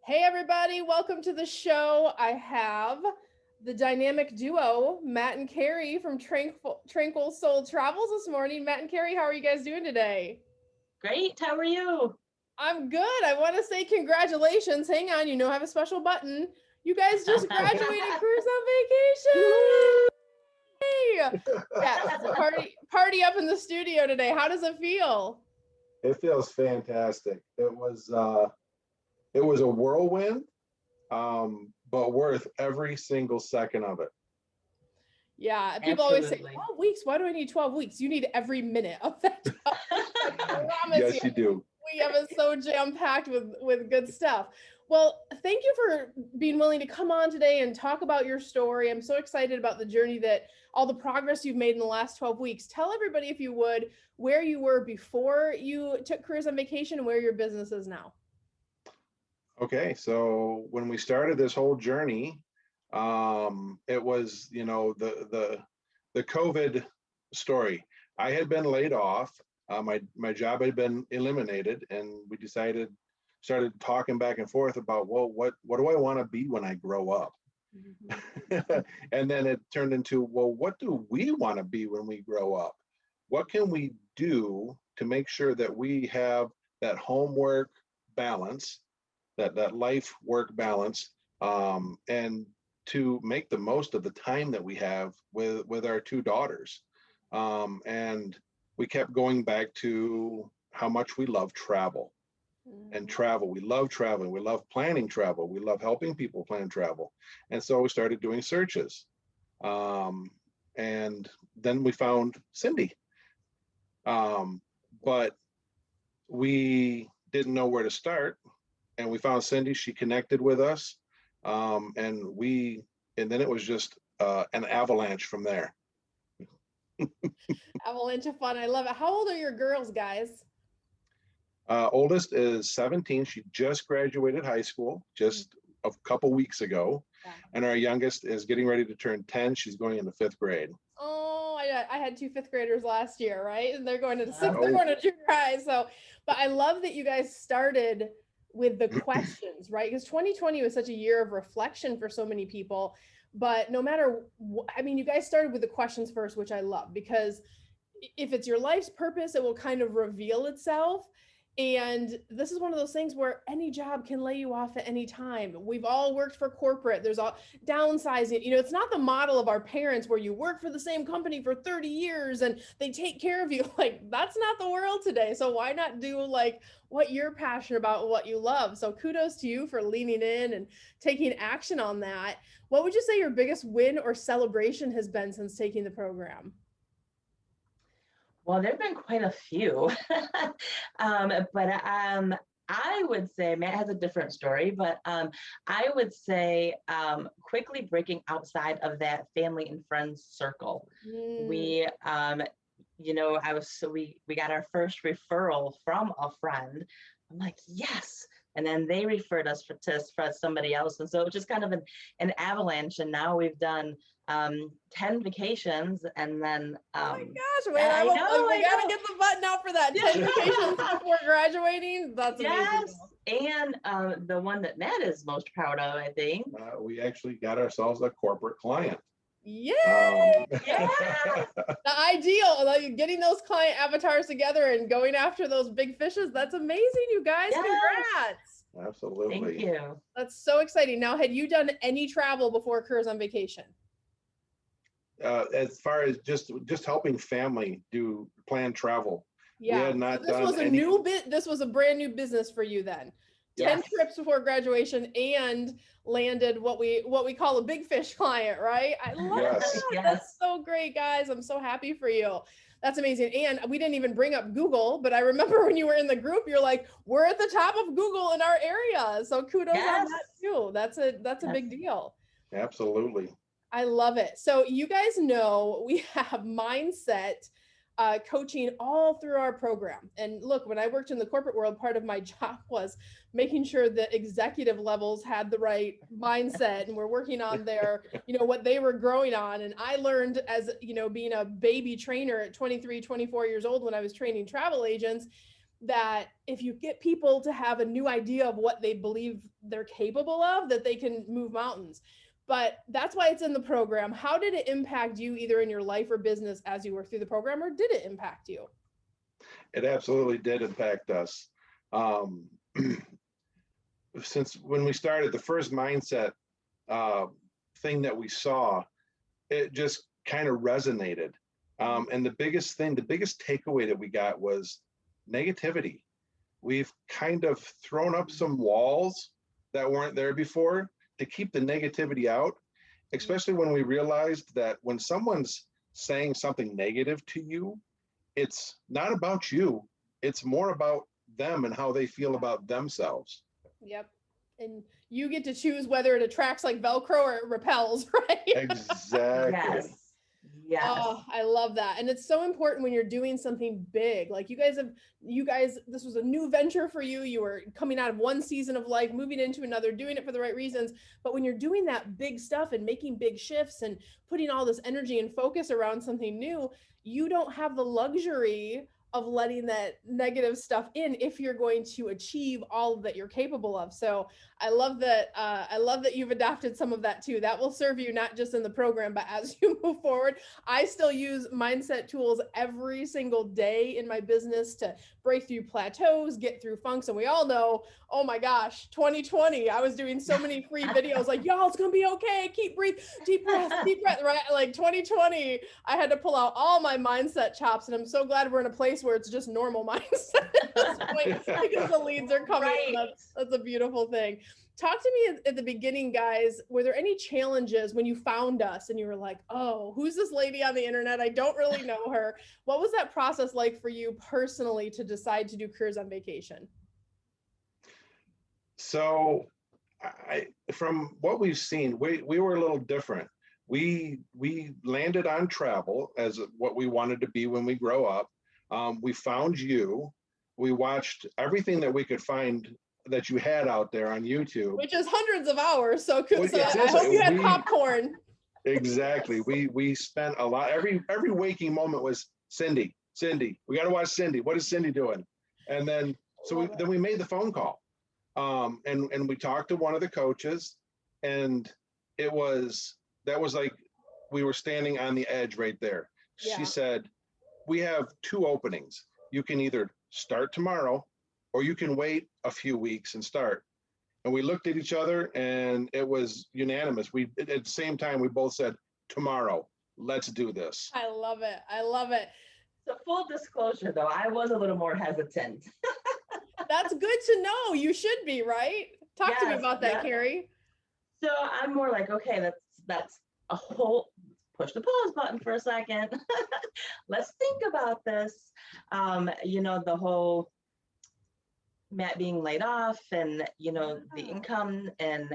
Hey, everybody, welcome to the show. I have the dynamic duo, Matt and Kari from Tranquil Soul Travels this morning. Matt and Kari, how are you guys doing today? Great. How are you? I'm good. I want to say congratulations. Hang on, I have a special button. You guys just graduated cruise on vacation. Woo! Yay! Yes, party up in the studio today. How does it feel? It feels fantastic. It was a whirlwind, but worth every single second of it. Yeah, people always say Absolutely. 12 weeks. Why do I need 12 weeks? You need every minute of that 12. I promise Yes, you do. we have it so jam-packed with good stuff. Well, thank you for being willing to come on today and talk about your story. I'm so excited about the journey that all the progress you've made in the last 12 weeks. Tell everybody, if you would, where you were before you took careers on vacation and where your business is now. Okay, so when we started this whole journey, it was, the COVID story. I had been laid off. My job had been eliminated, and we started talking back and forth about, well, what do I want to be when I grow up? And then it turned into, well, what do we want to be when we grow up? What can we do to make sure that we have that homework balance, that life work balance, and to make the most of the time that we have with our two daughters. And we kept going back to how much we love travel and travel. We love traveling. We love planning travel. We love helping people plan travel. And so we started doing searches. And then we found Cyndi. But we didn't know where to start. And we found Cyndi. She connected with us. And then it was just an avalanche from there. Avalanche of fun. I love it. How old are your girls, guys? Oldest is 17. She just graduated high school just a couple weeks ago. Yeah. And our youngest is getting ready to turn 10. She's going into fifth grade. Oh, I had two fifth graders last year, right? And they're going to sixth, Oh. they're going to junior high. So, but I love that you guys started with the questions, right? Because 2020 was such a year of reflection for so many people. But no matter, I mean, you guys started with the questions first, which I love, because if it's your life's purpose, it will kind of reveal itself. And this is one of those things where any job can lay you off at any time. We've all worked for corporate. There's all downsizing. It's not the model of our parents where you work for the same company for 30 years and they take care of you. Like, that's not the world today. So why not do like what you're passionate about, what you love? So kudos to you for leaning in and taking action on that. What would you say your biggest win or celebration has been since taking the program? Well, there have been quite a few. But I would say Matt has a different story, but I would say quickly breaking outside of that family and friends circle. We, we got our first referral from a friend. I'm like, yes. And then they referred us for somebody else. And so it was just kind of an avalanche. And now we've done 10 vacations, and then oh my gosh, wait, I know, we gotta get the button out for that. 10 vacations before graduating. That's amazing. Yes. And the one that Matt is most proud of, I think. We actually got ourselves a corporate client. Yeah. Yeah. The ideal, like getting those client avatars together and going after those big fishes. That's amazing, you guys. Yes. Congrats. Absolutely. Thank you. That's so exciting. Now, had you done any travel before Careers on Vacation? As far as just helping family do plan travel. Yeah. We had not so this done was a any... new bit. This was a brand new business for you then. 10 Yes. trips before graduation and landed what we call a big fish client, right? I love Yes. that. Yes. That's so great, guys. I'm so happy for you. That's amazing. And we didn't even bring up Google, but I remember when you were in the group, you're like, we're at the top of Google in our area. So kudos on Yes. that too. That's a big deal. Absolutely. I love it. So you guys know we have mindset coaching all through our program. And look, when I worked in the corporate world, part of my job was making sure that executive levels had the right mindset and we're working on their, what they were growing on. And I learned as, being a baby trainer at 23, 24 years old when I was training travel agents, that if you get people to have a new idea of what they believe they're capable of, that they can move mountains. But that's why it's in the program. How did it impact you either in your life or business as you worked through the program, or did it impact you? It absolutely did impact us. Um, since when we started, the first mindset thing that we saw, it just kind of resonated. And the biggest takeaway that we got was negativity. We've kind of thrown up some walls that weren't there before to keep the negativity out, especially when we realized that when someone's saying something negative to you, it's not about you. It's more about them and how they feel about themselves. Yep. And you get to choose whether it attracts like Velcro or it repels, right? Exactly. Yes. Yes. Oh, I love that. And it's so important when you're doing something big. Like you guys, this was a new venture for you. You were coming out of one season of life, moving into another, doing it for the right reasons. But when you're doing that big stuff and making big shifts and putting all this energy and focus around something new, you don't have the luxury of letting that negative stuff in if you're going to achieve all that you're capable of. So I love that you've adopted some of that too. That will serve you not just in the program, but as you move forward. I still use mindset tools every single day in my business to break through plateaus, get through funks. And we all know, oh my gosh, 2020, I was doing so many free videos like, y'all, it's gonna be okay. Keep breathe, deep breath, right? Like 2020, I had to pull out all my mindset chops. And I'm so glad we're in a place where it's just normal mindset at this point because the leads are coming. Right. That's a beautiful thing. Talk to me at the beginning, guys. Were there any challenges when you found us and you were like, oh, who's this lady on the internet? I don't really know her. What was that process like for you personally to decide to do Careers on Vacation? So from what we've seen, we were a little different. We landed on travel as what we wanted to be when we grow up. We found you. We watched everything that we could find that you had out there on YouTube, which is hundreds of hours. So, Well, I hope you had popcorn. Exactly. We spent a lot. Every waking moment was Cyndi. We got to watch Cyndi. What is Cyndi doing? And then then we made the phone call, and we talked to one of the coaches, and that was like we were standing on the edge right there. Yeah. She said, "We have two openings. You can either start tomorrow, or you can wait a few weeks and start." And we looked at each other and it was unanimous. At the same time, we both said, tomorrow, let's do this. I love it. I love it. So full disclosure though, I was a little more hesitant. That's good to know. You should be, right? Talk to me about that, Kari. So I'm more like, okay, that's a whole, push the pause button for a second. Let's think about this. The whole Matt being laid off and, the income and,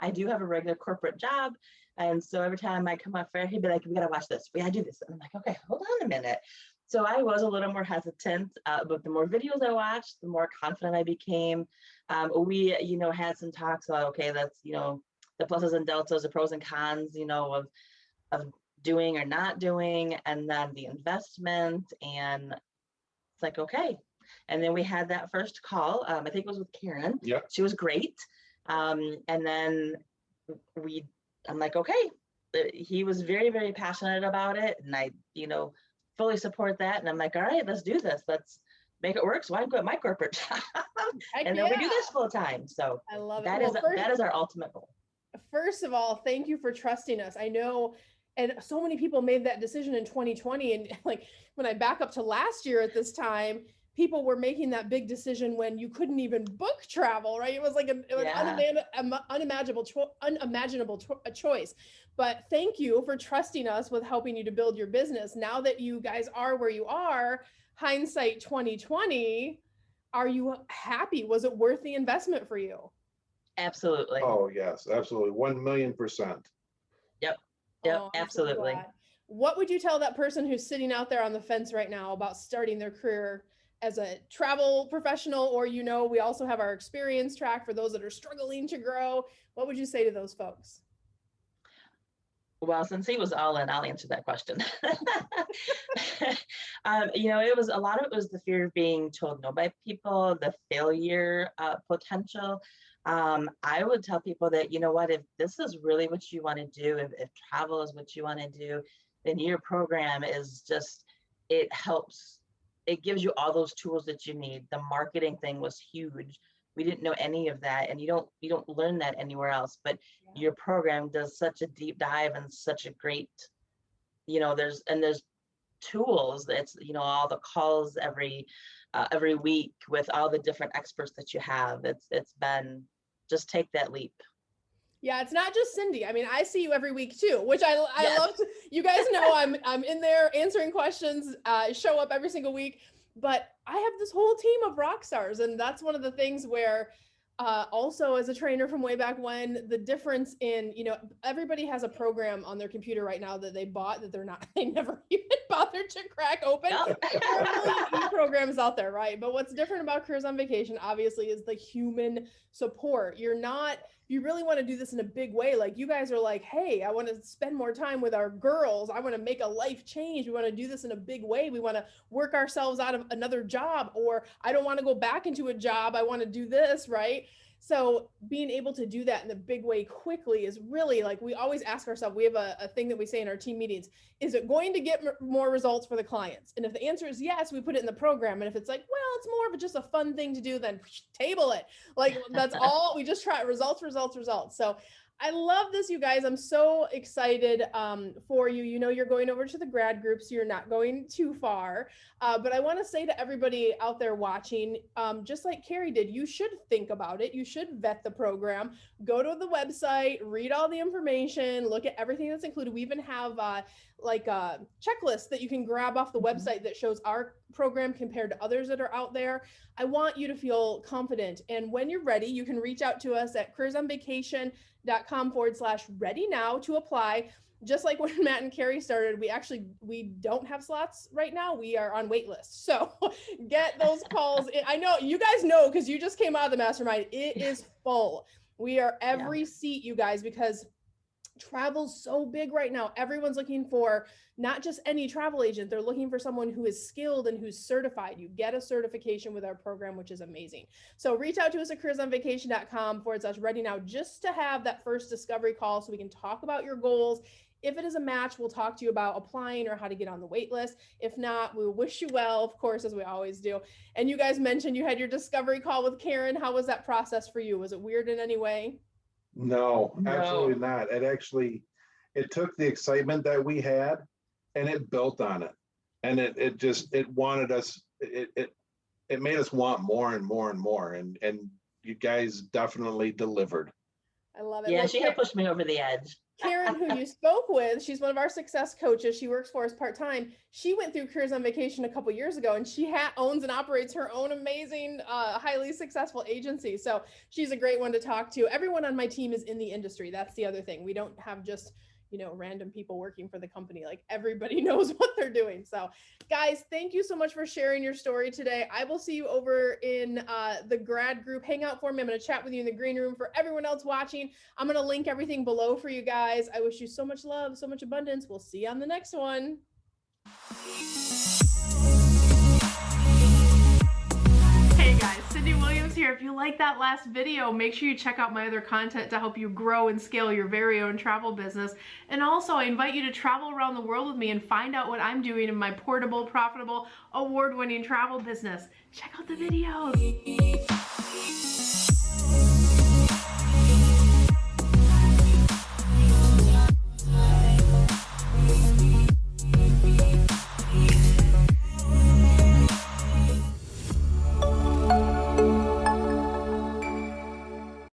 I do have a regular corporate job. And so every time I come off air, he'd be like, we got to watch this. We got to do this. And I'm like, okay, hold on a minute. So I was a little more hesitant, but the more videos I watched, the more confident I became. We, had some talks about, okay, that's, the pluses and deltas, the pros and cons, of doing or not doing, and then the investment. And it's like, okay. And then we had that first call. I think it was with Karen. Yep. She was great. And then I'm like, okay. He was very, very passionate about it. And I, fully support that. And I'm like, all right, let's do this. Let's make it work. So I can quit my corporate job. And then we do this full time. So I love it. That is our ultimate goal. First of all, thank you for trusting us. I know, and so many people made that decision in 2020. And like when I back up to last year at this time, people were making that big decision when you couldn't even book travel, right? It was like an unimaginable choice. But thank you for trusting us with helping you to build your business. Now that you guys are where you are, hindsight 2020, are you happy? Was it worth the investment for you? Absolutely. Oh, yes, absolutely. 1,000,000%. Yep, absolutely. So what would you tell that person who's sitting out there on the fence right now about starting their career as a travel professional? Or, we also have our experience track for those that are struggling to grow. What would you say to those folks? Well, since he was all in, I'll answer that question. It was a lot of it was the fear of being told no by people, the failure potential. I would tell people that, you know what, if this is really what you want to do, if travel is what you want to do, then your program is just, it helps. It gives you all those tools that you need. The marketing thing was huge. We didn't know any of that, and you don't learn that anywhere else. But your program does such a deep dive and such a great, there's tools. That's, all the calls every week with all the different experts that you have. It's been, just take that leap. Yeah, it's not just Cyndi. I mean, I see you every week too, which I Yes. love. You guys know I'm in there answering questions, show up every single week. But I have this whole team of rock stars, and that's one of the things where also as a trainer from way back when, the difference in, everybody has a program on their computer right now that they bought that they never even bothered to crack open. Yep. There are a million programs out there, right? But what's different about Careers on Vacation, obviously, is the human support. You really want to do this in a big way. Like, you guys are like, hey, I want to spend more time with our girls. I want to make a life change. We want to do this in a big way. We want to work ourselves out of another job, or I don't want to go back into a job. I want to do this, right? So being able to do that in a big way quickly is really, like, we always ask ourselves, we have a thing that we say in our team meetings, is it going to get more results for the clients? And if the answer is yes, we put it in the program. And if it's like, well, it's more of just a fun thing to do, then table it. Like, that's all, we just try results. So I love this, you guys. I'm so excited for you. You're going over to the grad group, so you're not going too far. But I want to say to everybody out there watching, just like Kari did, you should think about it. You should vet the program. Go to the website, read all the information, look at everything that's included. We even have like a checklist that you can grab off the website that shows our program compared to others that are out there. I want you to feel confident. And when you're ready, you can reach out to us at careersonvacation.com/ready now to apply. Just like when Matt and Kari started, we don't have slots right now. We are on wait lists. So get those calls. I know you guys know, because you just came out of the mastermind. It is full. We are every seat, you guys, because travel's so big right now. Everyone's looking for not just any travel agent. They're looking for someone who is skilled and who's certified. You get a certification with our program, which is amazing. So reach out to us at careersonvacation.com/ready now, just to have that first discovery call so we can talk about your goals. If it is a match, we'll talk to you about applying or how to get on the wait list. If not, we'll wish you well, of course, as we always do. And you guys mentioned you had your discovery call with Karen. How was that process for you? Was it weird in any way? No, No. absolutely not. It took the excitement that we had and it built on it. And it made us want more and more and more. And you guys definitely delivered. I love it. Yeah, Well, she had pushed me over the edge. Karen, who you spoke with, she's one of our success coaches. She works for us part-time. She went through Careers on Vacation a couple years ago, and she owns and operates her own amazing, highly successful agency. So she's a great one to talk to. Everyone on my team is in the industry. That's the other thing. We don't have just, random people working for the company. Like, everybody knows what they're doing. So guys, thank you so much for sharing your story today. I will see you over in the grad group. Hang out for me. I'm going to chat with you in the green room. For everyone else watching, I'm going to link everything below for you guys. I wish you so much love, so much abundance. We'll see you on the next one. Hey guys, Cyndi Williams here. If you like that last video, make sure you check out my other content to help you grow and scale your very own travel business. And also, I invite you to travel around the world with me and find out what I'm doing in my portable, profitable, award-winning travel business. Check out the videos.